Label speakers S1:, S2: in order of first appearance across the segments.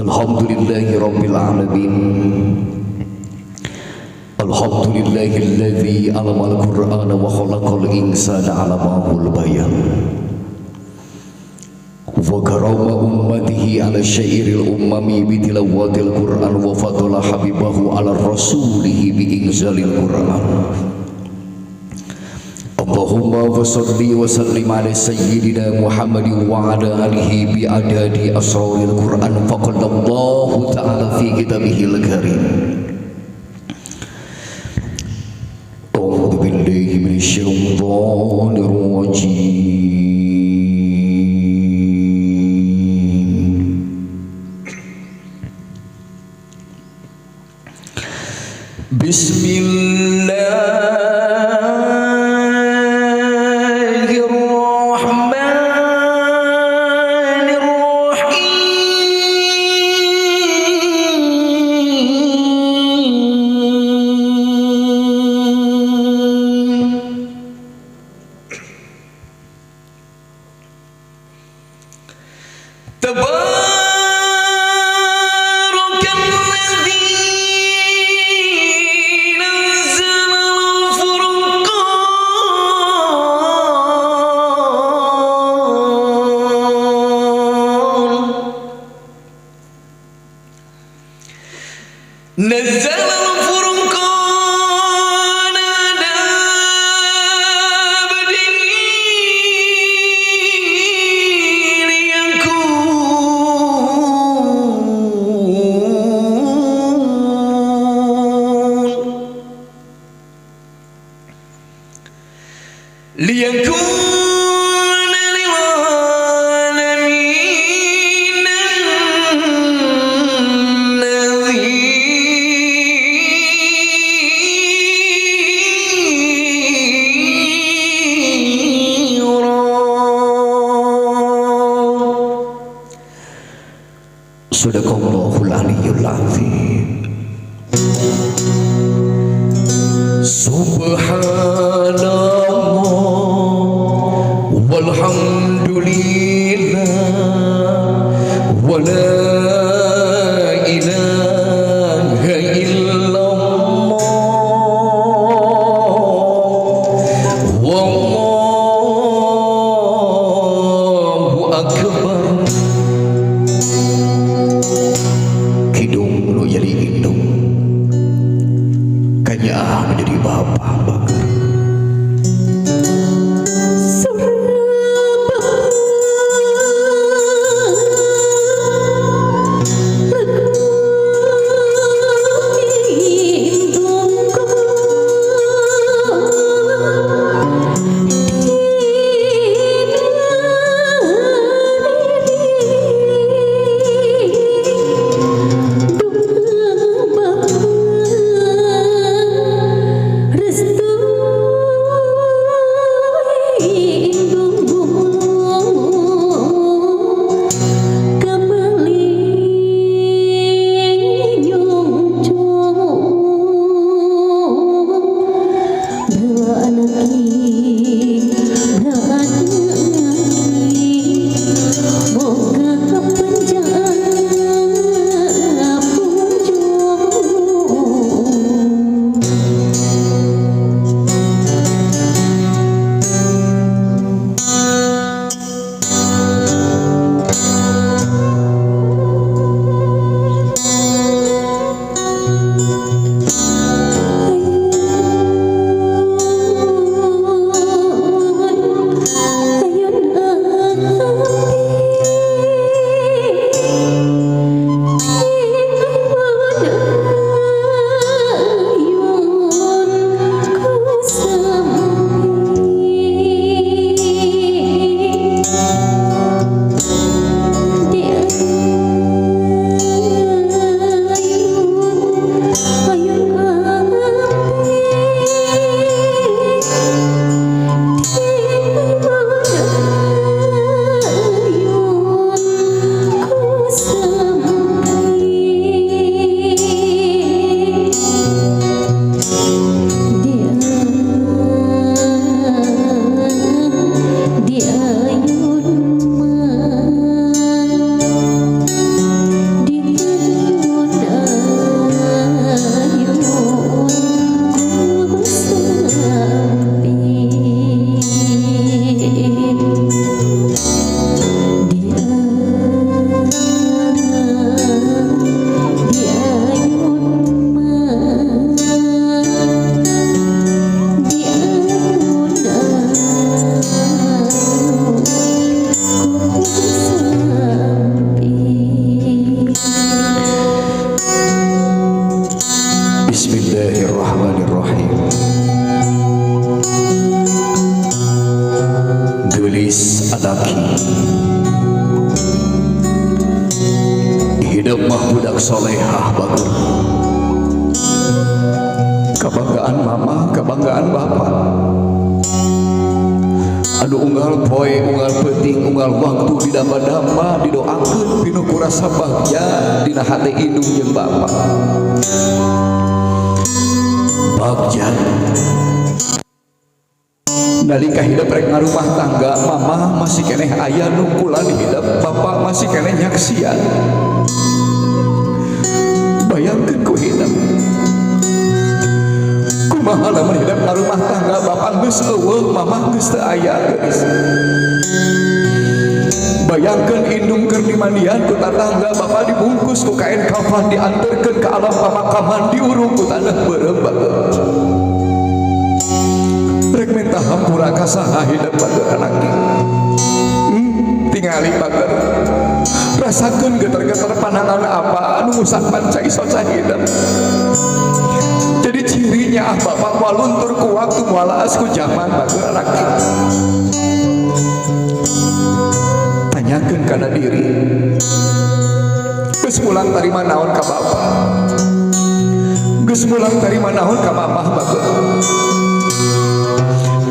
S1: Alhamdulillahi Rabbil Alamin. Alhamdulillahilladzi alamal Qur'ana wa khalaqal insana 'allamahul bayan. Wa karama ummatihi ala syairil ummami bi tilawatil Qur'an wa fadala habibahu ala rasulihi bi inzalil Qur'an. Allahumma wa salli wa sallim ala sayyidina Muhammadin wa ala alihi bi adadi asraril Qur'an faqala Allah ta'ala fi kitabihil karim. A'udzu billahi minasyaitonir rajim. Bismillah. Sadaqallahul aliyyul azim. Subhanallah walhamdulillah wa la ilaha illallah wallahu akbar. Hidung lo jadi hidung, kayaknya menjadi bapak bakar.
S2: Restu
S1: Bismillahirrahmanirrahim. Gelis adaki hidup mah budak solehah bagus. Kebanggaan mama, kebanggaan bapak. Anu unggal poe, unggal penting, unggal waktu didamba-damba, didoakeun pinu kurasa bagja dina hate indung jeung bapak. Bagja nalika hidup rek ngarumah tangga, mama masih keneh aya nungkulan hidup, bapak masih keneh nyaksian. Bayangkeun ku hidup kumaha lamun hidup ngarumah tangga, bapak geus eueuh, mama geus teu aya geus. Bayangkeun indung keur dimandian ku tatangga, bapak dibungkus ku kain kafan, diantarkeun ke alam pemakaman, diurung ku tanah beureum bageut. Rek minta hampura ka saha hidup bageut anak tingali bageut. Rasakeun geter-geter pandangan apa anu ngusak panca iso hidup. Jadi cirinya bapak waluntur ku waktu walaas ku zaman bageut anak. Tanyakeun kana diri, geus mulang tarima naon ka bapak, geus mulang tarima naon ka mamah bageut.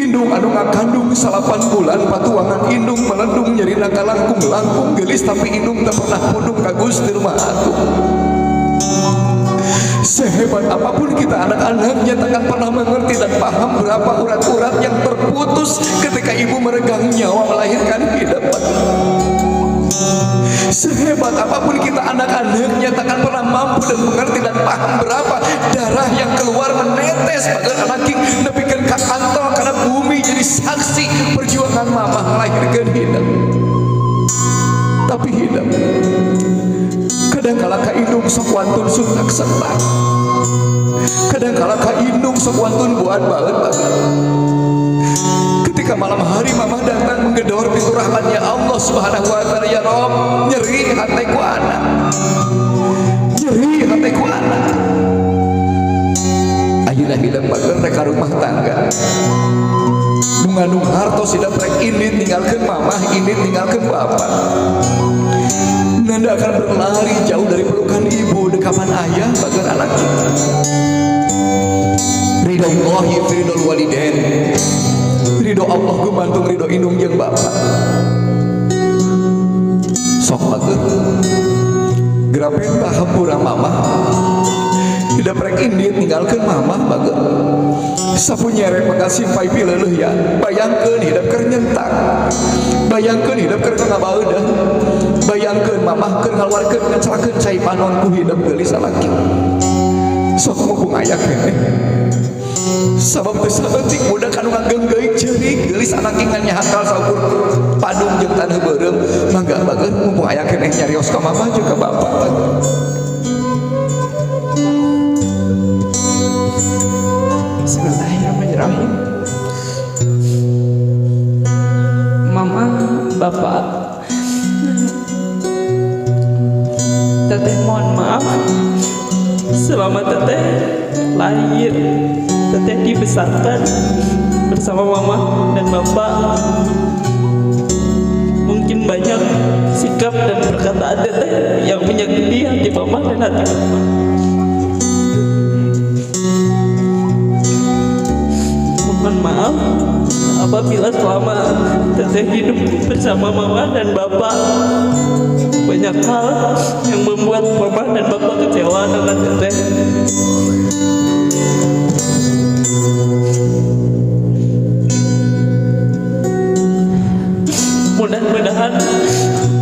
S1: Indung anu ngakandung 8 bulan patuangan indung melendung nyerina kalangkung-langkung gelis, tapi indung teu pernah mundung ka Gusti Rumah Agung. Sehebat apapun kita anak-anaknya takkan pernah mengerti dan paham berapa urat-urat yang terputus ketika ibu meregang nyawa melahirkan hidup. Sehebat apapun kita anak-anaknya takkan pernah mampu dan mengerti dan paham berapa darah yang keluar menetes pada anak nepikeun ka kantong karena bumi jadi saksi perjuangan mama melahirkan hidup. Tapi hidup kadang-kala ka indung sok wantun sundak sentak, kadang-kala ka indung sok wantun buat baeut bageut. Ketika malam hari mama datang menggedor pintu rahmatnya Allah Subhanahu wa taala, ya Rob, nyeri hatiku anak, nyeri hatiku anak. Ayeuna hidup bageut rek ka rumah tangga, nungandung hartos hidup rek ini tinggalkeun mamah, ini tinggalkeun bapak. Nanda akan berlari jauh dari pelukan ibu, dekapan ayah bageut anak. Ridho Allahi fi ridhol walidain, ridho Allah gumantung ridho indung jeung bapak. Sok bageut grapenta hampura mamah hidup rek indit tinggalkeun mamah bageut. Sapunyere pagasimpai pileuleuleuh ya, bayangkeun hidup keur nyentak, bayangkeun hidup keur ngabaeudah, bayangkeun mamah keur ngaluarkeun ngecelakeun cai panon ku hidup geulis salaki. Sok mumpung aya keneh sabab teu saeutik budak anu ngageunggeung ceurik geulis anak ngan nyahakal saukur padung jeung taneuh beureum, mangga bageut mumpung aya keneh nyarios ka mamah jeung ka bapak. Bismillahirrahmanirrahim. Mama, bapak, teteh mohon maaf selama teteh lahir, teteh dibesarkan bersama mama dan bapak. Mungkin banyak sikap dan perkataan teteh yang menyakiti hati mama dan hati bapak. Mohon maaf apabila selama teteh hidup bersama mama dan bapak banyak hal yang membuat mama dan bapak kecewa dengan teteh. Mudah-mudahan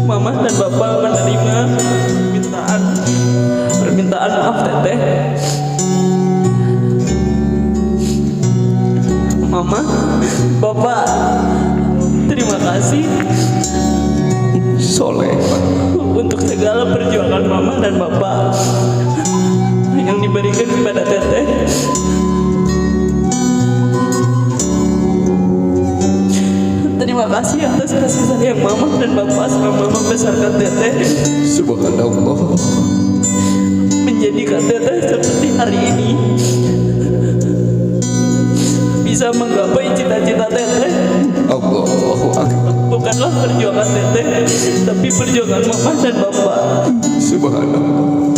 S1: mama dan bapak menerima permintaan maaf teteh. Mama, bapak, terima kasih soleh untuk segala perjuangan mama dan bapak yang diberikan kepada teteh. Terima
S2: kasih atas kasih sayang mama dan bapak selama membesarkan teteh,
S1: Subhanallah.
S2: menjadikan teteh seperti hari ini, bisa menggapai cita-cita teteh.
S1: Allahu Akbar.
S2: Bukanlah perjuangan teteh, tapi perjuangan mama dan bapak.
S1: Subhanallah.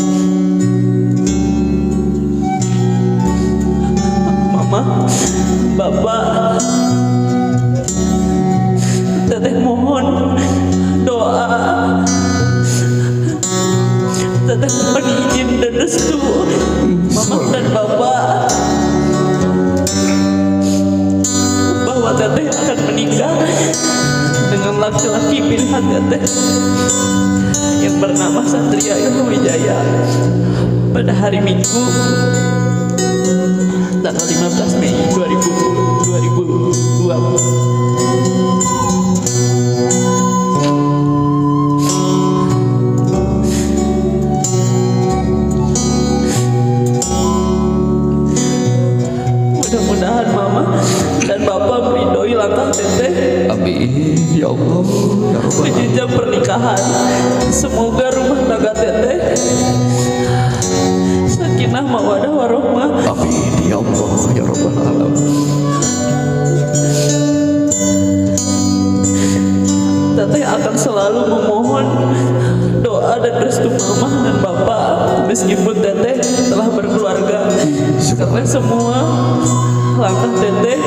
S2: Mama, bapak, teteh mohon doa, teteh mohon izin dan restu mama dan bapak bahwa teteh akan menikah dengan laki-laki pilihan teteh yang bernama Satria Wijaya pada hari Minggu tanggal 15 Mei 2020. Mudah-mudahan mama dan bapak meridhoi langkah teteh.
S1: Amin ya Allah ya Rabbal
S2: Di jenjang pernikahan, semoga rumah tangga teteh sakinah mawadah warohmah.
S1: Amin ya Allah ya Rabbal Alamin.
S2: Teteh akan selalu memohon doa dan restu mama dan bapak meskipun teteh telah berkeluarga, karena semua langkah teteh,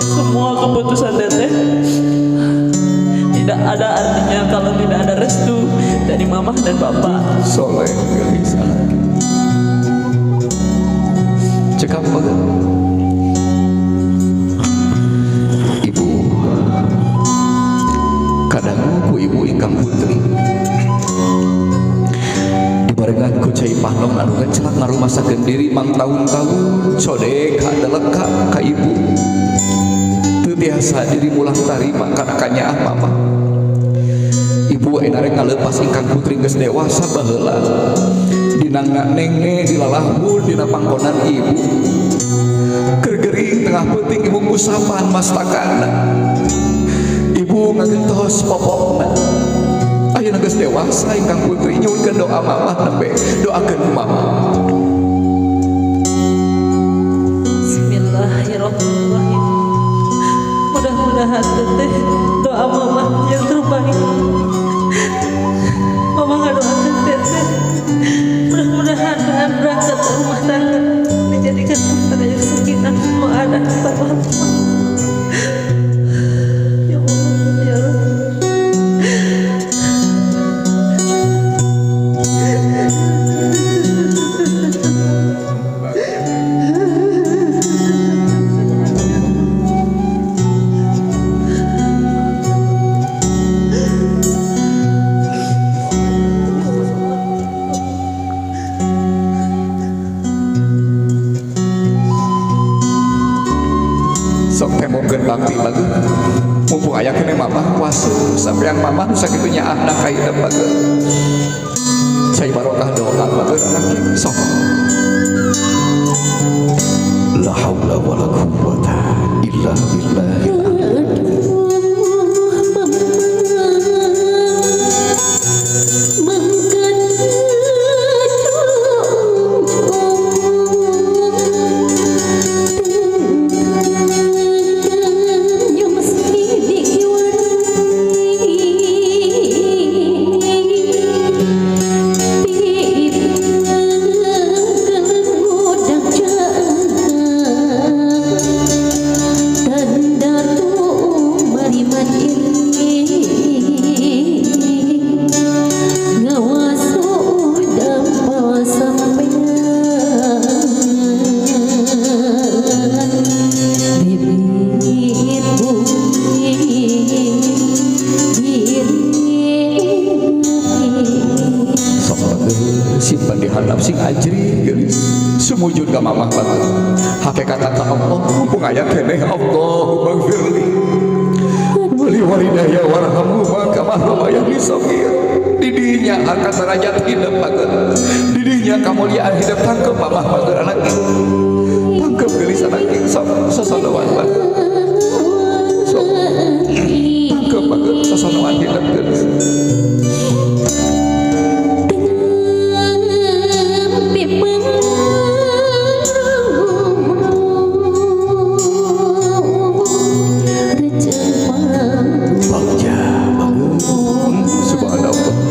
S2: semua keputusan teteh tidak ada artinya kalau tidak ada restu dari mama dan bapak.
S1: Soleh gelis anak. Cekap banget. Ibu, kadang ku ibu ingkang putri dibarengan ku cai pahlong anu ngecelak ngarumasakeun diri mang tahun-tahun codek hadeleka ka ibu teu biasa diri mulang tarima kana kanyaah mama. Ibu enarek ngalepas ingkang putri geus dewasa baheula dinangna nenge dilalahun dina panggonan ibu keur gering tengah peuting ibu ngusapan mastakana. Ibu ngagentos popokna ayeuna geus dewasa ingkang putri nyuwunkeun doa mama nembe doakeun mama.
S2: Bismillahirrahmanirrahim. Mudah-mudahan teteh doa mama yang terbaik. Mama ngadoakeun teteh, mudah-mudahan bahan berangkat rumah tangga dijadikan rumah tangga yang sakinah mawadah warahmah. Ya Allah ya Rabb.
S1: Sok temokeun bakti bageun mumpung aya kene mama wasu sampean mama nu sakitu nyaahna ka hidup bageun cai barokah doa bageun anak sok la haula wala quwwata illa billah. Simpan di handap sing ajri geulis sumujud ka mamah bageun hakikatan ka Allah mumpung aya keneh Allahumma gfirli wali walidayya warhamhuma kama rabbayani shaghir. Di dinya angkat derajat hidup bageun, di dinya kamuliaan hidup tangkep mamah bageun anak ieu tangkep geulis anak ieu sok sosodoan bageun sok tangkep sasonoan hidup geus.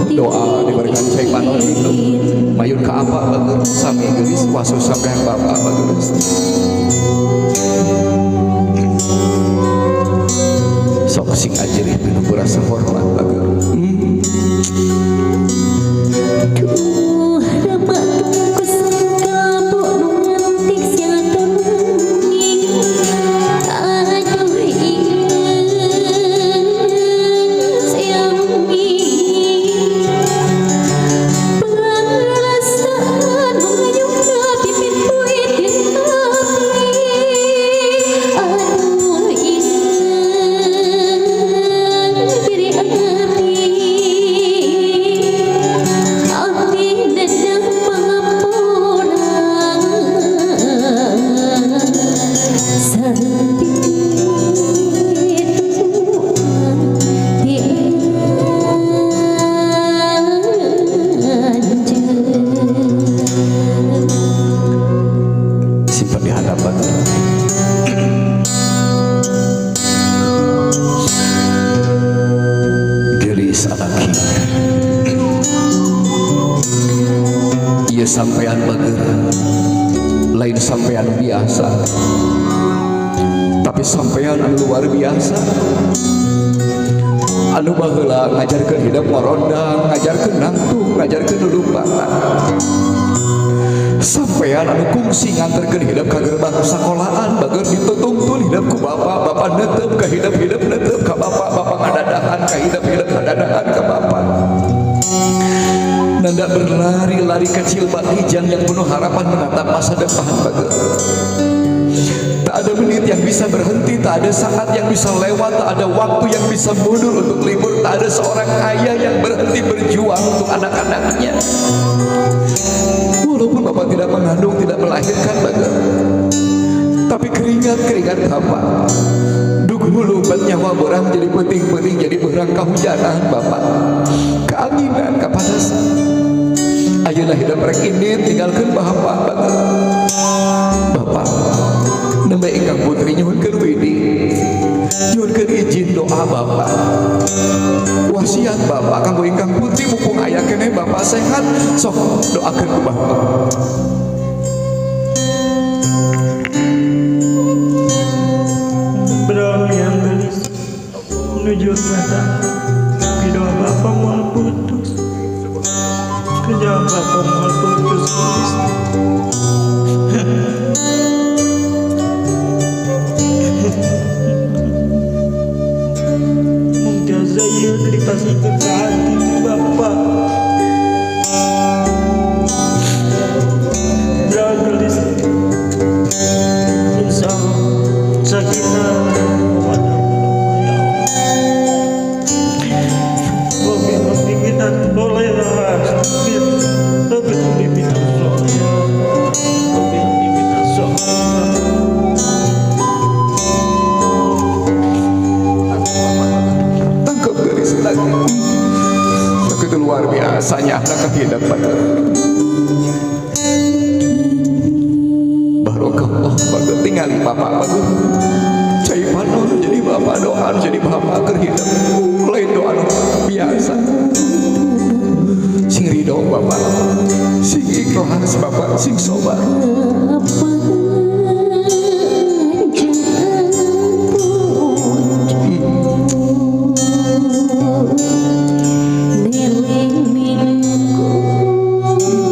S1: Doa diberikan cai panon itu mayun ke apa bagus sami geus wasu sampean Bapak bagus. Sok sing ajerih pinuh rasa hormat bagus. Simpan di hadapan gelis anaki ia sampean bagera lain sampean biasa tapi sampean anu luar biasa anu baheula ngajarkeun hidup ngorondang ngajarkeun nangtung ngajarkeun lulumbangan sampean anu kungsi nganterkeun hidup ka gerbang sakolahan bageun ditutungtun hidup ku bapak netep ka hidup netep ka bapak ngadadahan ka hidup ngadadahan ka bapak nanda berlari-lari kecil bak hijang yang penuh harapan menatap masa depan bageun. Tak ada menit yang bisa berhenti, tak ada saat yang bisa lewat, tak ada waktu yang bisa mundur untuk libur, tak ada seorang ayah yang berhenti berjuang untuk anak-anaknya. Walaupun Bapak tidak mengandung, tidak melahirkan bageun, tapi keringat Bapak duk hulu bat nyawa borang jadi penting-penting jadi berang kahujanan Bapak keanginan kapanasan ayeuna hidup rek ini tinggalkeun Bapak Bapak nembe ingkang putri nyuhunkeun widi nyuhunkeun izin doa Bapak wasiat Bapak kanggo ingkang putri mumpung aya keneh Bapak sehat sok doakeun ku Bapak.
S3: Yang gelis menuju mata kedua bapak mau putus kerja bapak mau putus gelis mungkin saya dikasih ke hati bapak gelis insya Allah sakinah
S1: tangkap garis lagi begitu luar biasanya anak kehidupan barokah Allah bagus tinggali Bapak bagus cai panon jadi Bapak doa jadi Bapak kerhidup lain doa biasa sing ridho Bapak sing ikhlas Bapak sing sobar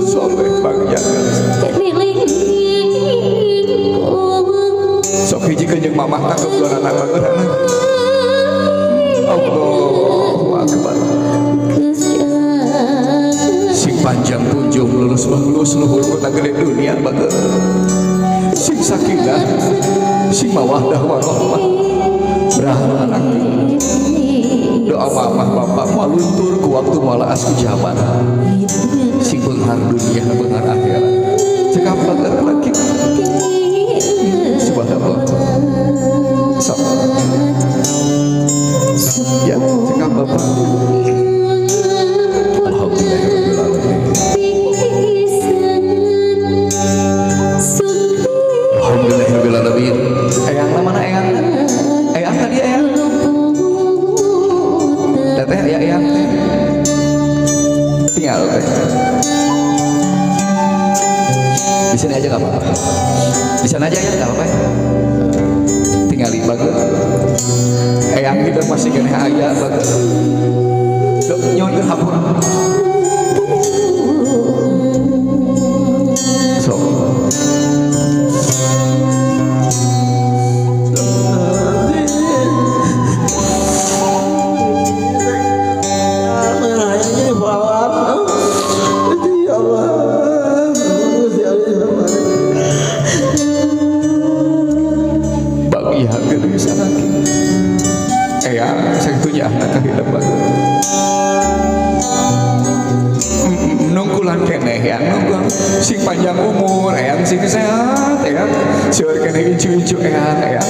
S1: soleh bagja sok hiji keunjung mamah tangkep dua anak bageurana Allahu Akbar sing panjang kunjung lulus luhur kota gede dunia bageur sing sakinah sing mawaddah warahmah beraha anak doa mamah Bapak maluntur ku waktu malaas kejaman sing beunghar dunia beunghar akhirat cekap bageur lagi subhanallah. Ya, cekap bapak. Alhamdulillahirrahmanirrahim. Eyang mana eyang? Eyang tadi eyang. Teteh ya eyang teh. Tinggal teh. Di sini aja nggak apa-apa. Di sana aja ya nggak apa-apa. Tinggalin bagus. Eyang hidup masih kena ayah bagus. Dok nyon ke hapur. So. Bagi harga dulu sana. Eyang segitunya anak kehidupan bagus. Nunggulan keneh yang nunggu sing panjang umur eyang sing sehat eyang seueur keneh icu-icu eyang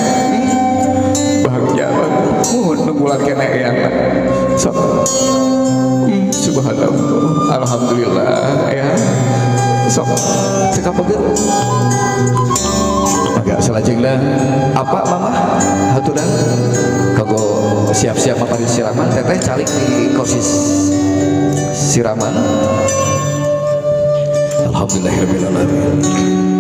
S1: bahagia banget nunggulan keneh eyang so subhanallah alhamdulillah eyang so cekap baget agak selajengna apa mama haturan kago siap-siap apa di siraman teteh calik di kursis siraman. Alhamdulillahirrahmanirrahim.